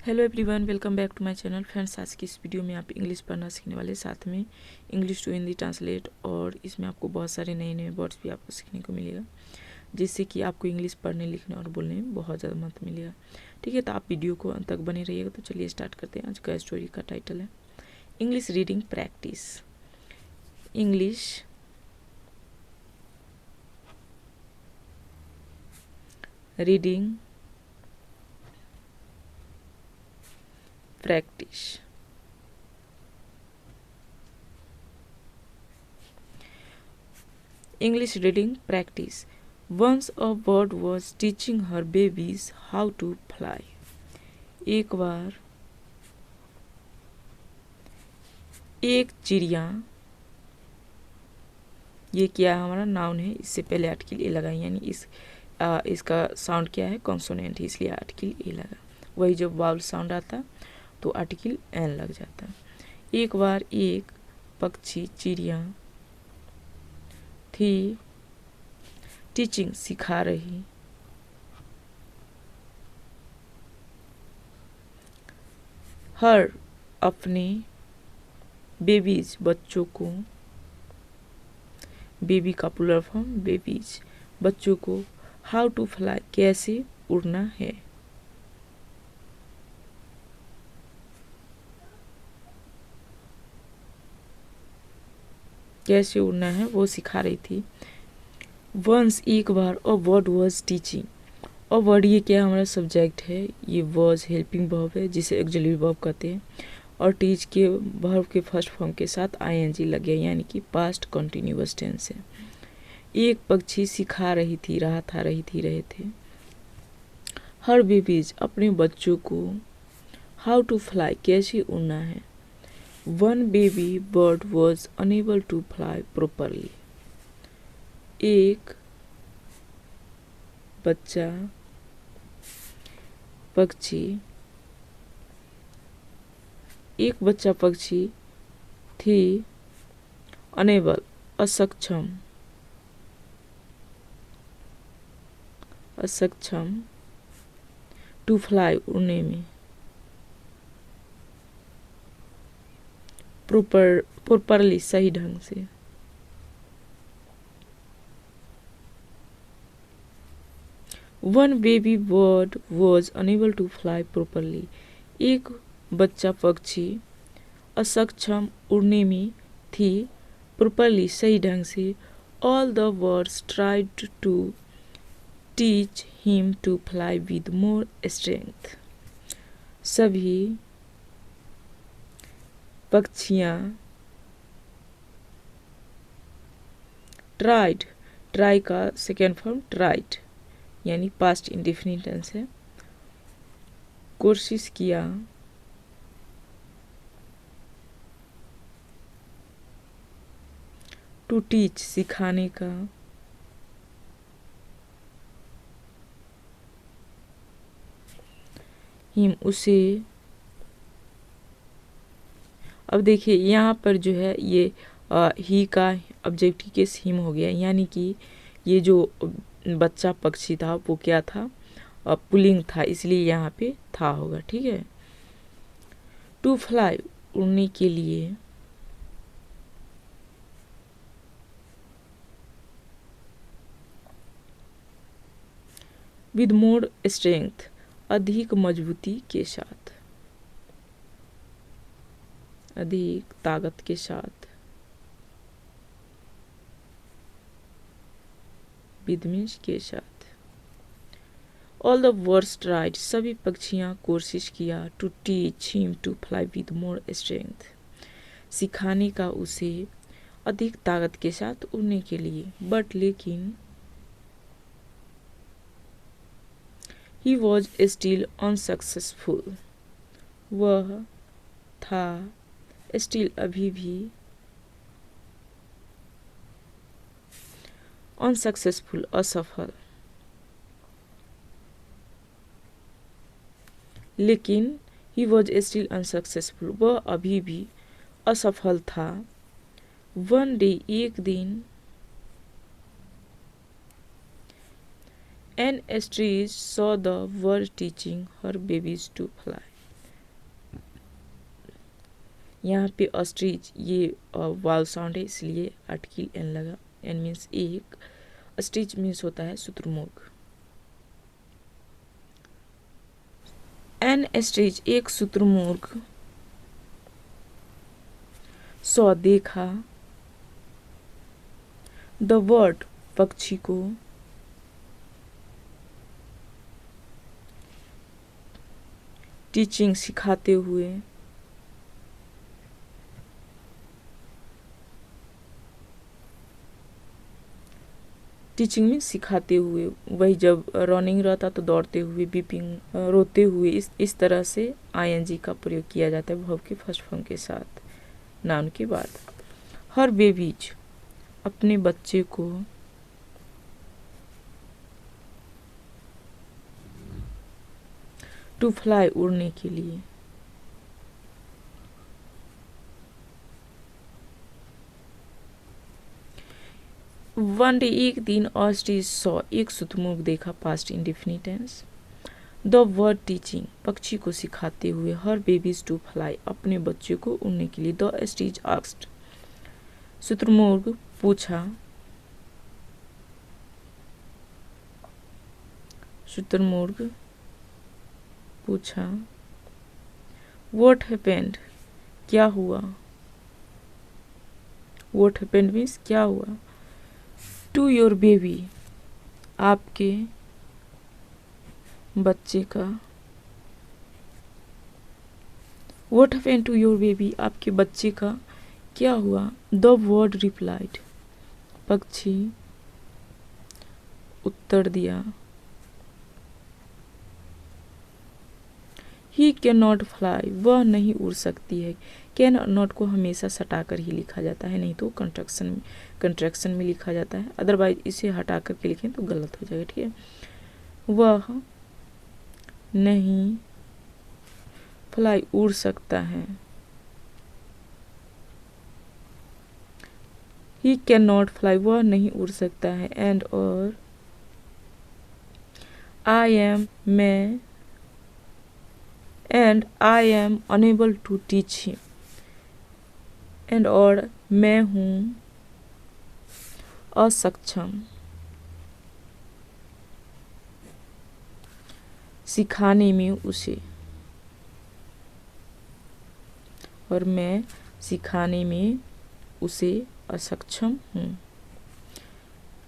Hello everyone, welcome back to my channel. Friends, आज की इस वीडियो में आप इंग्लिश पढ़ना सीखने वाले, साथ में इंग्लिश टू हिंदी ट्रांसलेट, और इसमें आपको बहुत सारे नए नए वर्ड्स भी आपको सीखने को मिलेगा, जिससे कि आपको इंग्लिश पढ़ने लिखने और बोलने में बहुत ज़्यादा मदद मिलेगा। ठीक है, तो आप वीडियो को अंत तक बने रहिएगा। तो चलिए स्टार्ट करते हैं। आज का स्टोरी का टाइटल है English reading practice. English reading practice. English reading practice. Once a bird was teaching her babies how to fly. एक बार एक चिड़िया, ये क्या है, हमारा नाउन है, इससे पहले आर्टिकल ए लगा, यानी इसका साउंड क्या है, कॉन्सोनेंट है, इसलिए आर्टिकल ए लगा। वही जब वावल साउंड आता तो आर्टिकल एन लग जाता। एक बार एक पक्षी चिड़िया थी, टीचिंग सिखा रही, हर अपने बेबीज बच्चों को, बेबी का प्लूरल फॉर्म बेबीज, बच्चों को हाउ टू फ्लाई, कैसे उड़ना है, कैसे उड़ना है वो सिखा रही थी। वंस एक बार, a word was teaching. A word ये क्या हमारा सब्जेक्ट है, ये वाज हेल्पिंग वर्ब है, जिसे ऑक्सिलरी वर्ब कहते हैं, और टीच के वर्ब के फर्स्ट फॉर्म के साथ आईएनजी लग गया, यानी कि पास्ट कंटिन्यूअस टेंस है। एक पक्षी सिखा रही थी, रहा था, रहे थे, हर बेबीज अपने बच्चों को, हाउ टू फ्लाई, कैसे उड़ना है। One baby bird was unable to fly properly. एक बच्चा पक्षी, एक बच्चा पक्षी थी, अनेबल असक्षम, टू फ्लाई उड़ने में, प्रॉपरली सही ढंग से। One baby bird was unable to fly properly. एक बच्चा पक्षी असक्षम उड़ने में थी, प्रॉपरली सही ढंग से। All the birds tried to teach him to fly with more strength. सभी पक्षियाँ ट्राइड, ट्राई का सेकेंड फॉर्म ट्राइड, यानी पास्ट इंडेफिनिट टेंस है, कोशिश किया, टू टीच सिखाने का, हिम उसे। अब देखिए यहाँ पर जो है ये ही का ऑब्जेक्टिव केस हिम हो गया, यानी कि ये जो बच्चा पक्षी था वो क्या था, पुल्लिंग था, इसलिए यहाँ पे था होगा। ठीक है, टू फ्लाई उड़ने के लिए, विद मोर स्ट्रेंथ अधिक मजबूती के साथ, अधिक ताकत के साथ, विद मीन्स के साथ। ऑल द बर्ड्स ट्राइड, सभी पक्षियाँ कोशिश किया, to teach him to fly with more strength, सिखाने का उसे अधिक ताकत के साथ उड़ने के लिए। बट लेकिन, ही वॉज स्टिल अनसक्सेसफुल, वह था स्टिल अभी भी, अनसक्सेसफुल असफल, लेकिन ही वॉज स्टिल अनसक्सेसफुल, वह अभी भी असफल था। वन डे, एक दिन, an ostrich saw the bird teaching her babies to fly, यहाँ पे ऑस्ट्रिच ये वाल साउंड है इसलिए आर्टिकल एन लगा। एन मीन्स एक, ऑस्ट्रिच मीन्स होता है शुतुरमुर्ग। एन ऑस्ट्रिच एक शुतुरमुर्ग सौ देखा, द बर्ड पक्षी को, टीचिंग सिखाते हुए, टीचिंग में सिखाते हुए, वही जब रनिंग रहता तो दौड़ते हुए, बीपिंग रोते हुए, इस तरह से आईएनजी का प्रयोग किया जाता है वर्ब के फर्स्ट फॉर्म के साथ नाउन के बाद। हर बेबीज अपने बच्चे को, टू फ्लाई उड़ने के लिए, वन डे एक दिन, ऑस्ट्रिच सॉ एक शुतुरमुर्ग देखा, past indefinite tense. The bird teaching पक्षी को सिखाते हुए, हर बेबीज टू फ्लाई अपने बच्चे को उड़ने के लिए। द ऑस्ट्रिच आस्क्ड शुतुरमुर्ग पूछा, शुतुरमुर्ग पूछा, व्हाट हैपेंड क्या हुआ, व्हाट हैपेंड मीन्स क्या हुआ, टू योर बेबी आपके बच्चे का, what happened to your baby आपके बच्चे का क्या हुआ। द बर्ड रिप्लाइड पक्षी उत्तर दिया, ही कैन नॉट फ्लाई वह नहीं उड़ सकती है। कैन और नॉट को हमेशा सटाकर ही लिखा जाता है, नहीं तो कंट्रैक्शन में लिखा जाता है, अदरवाइज इसे हटा करके लिखें तो गलत हो जाएगा, ठीक है। वह नहीं फ्लाई उड़ सकता है, ही कैन नॉट फ्लाई वह नहीं उड़ सकता है। एंड और आई एम मैं, and I am unable to teach him, and और मैं हूँ असक्षम सिखाने में उसे, और मैं सिखाने में उसे असक्षम हूँ।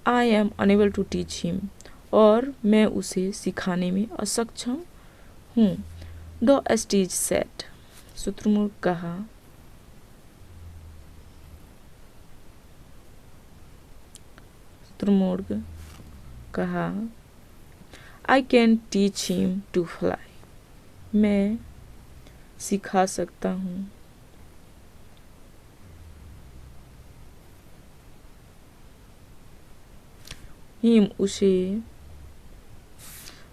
I am unable to teach him और मैं उसे सिखाने में असक्षम हूँ। द ऑस्ट्रिच सेड शुतुरमुर्ग कहा, शुतुरमुर्ग कहा, I can teach him to fly मैं सिखा सकता हूँ हिम उसे,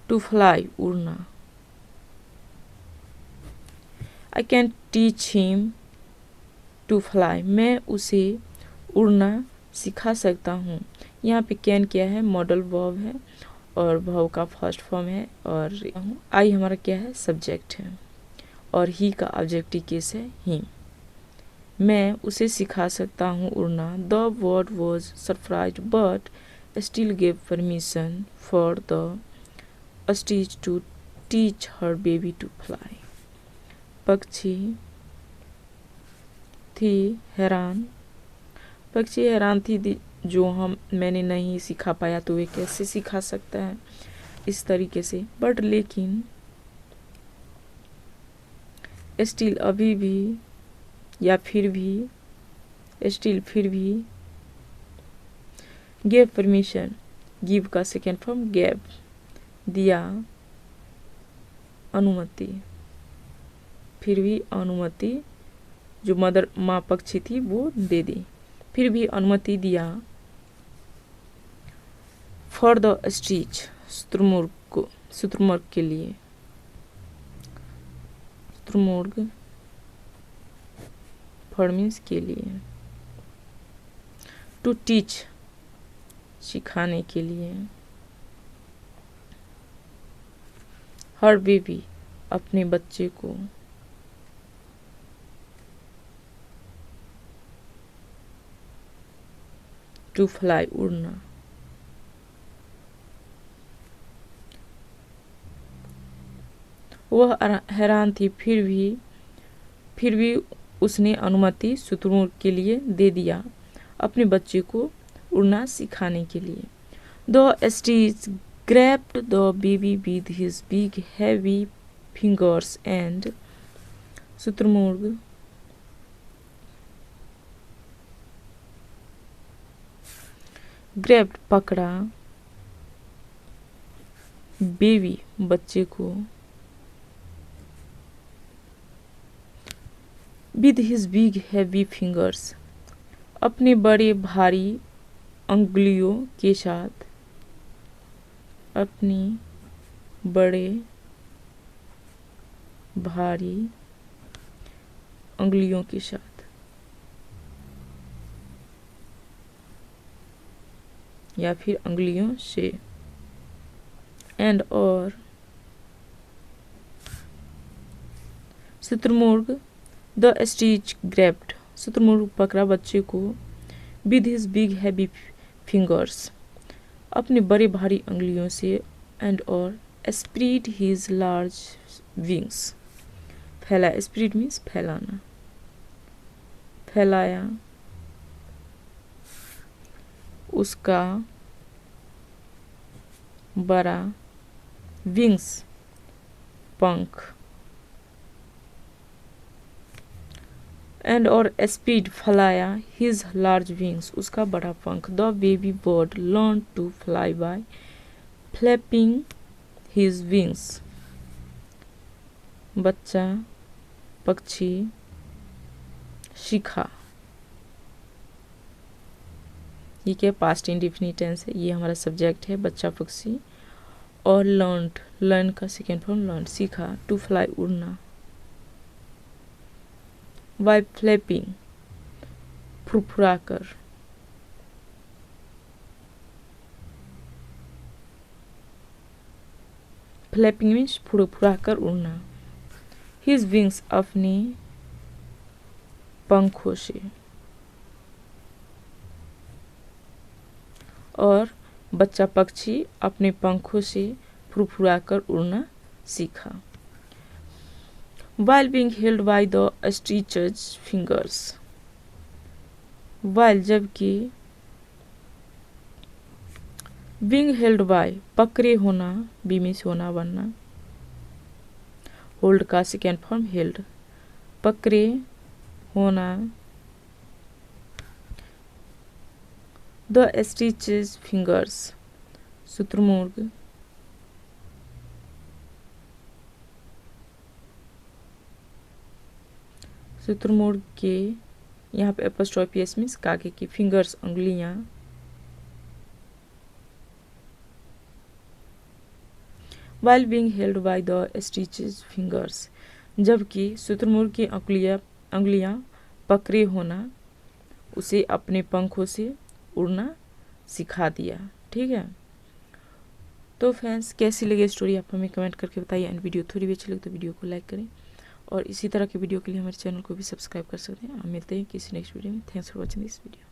टू फ्लाई उड़ना, I can teach him to fly मैं उसे उड़ना सिखा सकता हूँ। यहाँ पे कैन क्या है, मॉडल वर्ब है और वर्ब का फर्स्ट फॉर्म है, और आई हमारा क्या है, सब्जेक्ट है, और ही का ऑब्जेक्टिव केस है ही। मैं उसे सिखा सकता हूँ उड़ना। The bird was surprised but still gave permission for the ostrich to teach her baby to fly. पक्षी थी हैरान, पक्षी हैरान थी जो मैंने नहीं सिखा पाया तो वे कैसे सिखा सकता है इस तरीके से। बट लेकिन स्टिल अभी भी, या फिर भी, स्टिल फिर भी, गेव परमिशन गिव का सेकेंड फॉर्म गेव दिया अनुमति, फिर भी अनुमति जो मदर माँ पक्षी थी वो दे दी, फिर भी अनुमति दिया फॉर द ऑस्ट्रिच शुतुरमुर्ग के लिए, शुतुरमुर्ग फॉर मीन्स के लिए, टू टीच सिखाने के लिए, हर बेबी अपने बच्चे को, टू फ्लाई, उड़ना। वह हैरान थी, फिर भी उसने अनुमति शुतुरमुर्ग के लिए दे दिया, अपने बच्चे को उड़ना सिखाने के लिए। The stitch grabbed the baby with his big heavy fingers and शुतुरमुर्ग grabbed पकड़ा, बेबी बच्चे को, with his big heavy fingers अपने बड़े भारी अंगुलियों के साथ, अपनी बड़े भारी अंगुलियों के साथ, या फिर अंगुलियों से। एंड और शुतुरमुर्ग द स्टीच ग्रैब्ड शुतुरमुर्ग पकड़ा बच्चे को, with his big heavy fingers अपने बड़े भारी अंगुलियों से, एंड और स्प्रेड हिज लार्ज विंग्स फैला, स्प्रेड मीन्स फैलाना, फैलाया उसका बड़ा विंग्स पंख, एंड और स्पीड फैलाया हिज लार्ज विंग्स उसका बड़ा पंख। The baby bird learn to fly by flapping his wings बच्चा पक्षी सीखा। ये क्या पास्ट इंडेफिनिट टेंस है, ये हमारा सब्जेक्ट है बच्चा पक्षी, और लर्न का सेकेंड फॉर्म लर्न, सीखा। टू फ्लाई उड़ना, बाय फ्लैपिंग फुरफुरा कर, फ्लैपिंग मीन्स फुरफुरा कर उड़ना। हिज विंग्स अपने पंखों से, और बच्चा पक्षी अपने पंखों से फुरफुरा कर उड़ना सीखा। While being held by the ostrich's fingers, while जबकि, being held by पकड़े होना, बी मीन्स होना बनना, होल्ड का सेकेंड फॉर्म हेल्ड, पकड़े होना, द ostrich's fingers शुतुरमुर्ग शुतुरमुर्ग के, यहाँ पे एपोस्ट्रोफी एस मीन्स काके की, फिंगर्स उंगलियां, while being held by the ostrich's fingers जबकि शुतुरमुर्ग की अंगुलियां पकड़े होना उसे अपने पंखों से उड़ना सिखा दिया। ठीक है, तो फ्रेंड्स कैसी लगी स्टोरी आप हमें कमेंट करके बताइए, एंड वीडियो थोड़ी भी अच्छी लगे तो वीडियो को लाइक करें, और इसी तरह के वीडियो के लिए हमारे चैनल को भी सब्सक्राइब कर सकते हैं। हम मिलते हैं किसी नेक्स्ट वीडियो में। Thanks for watching this video.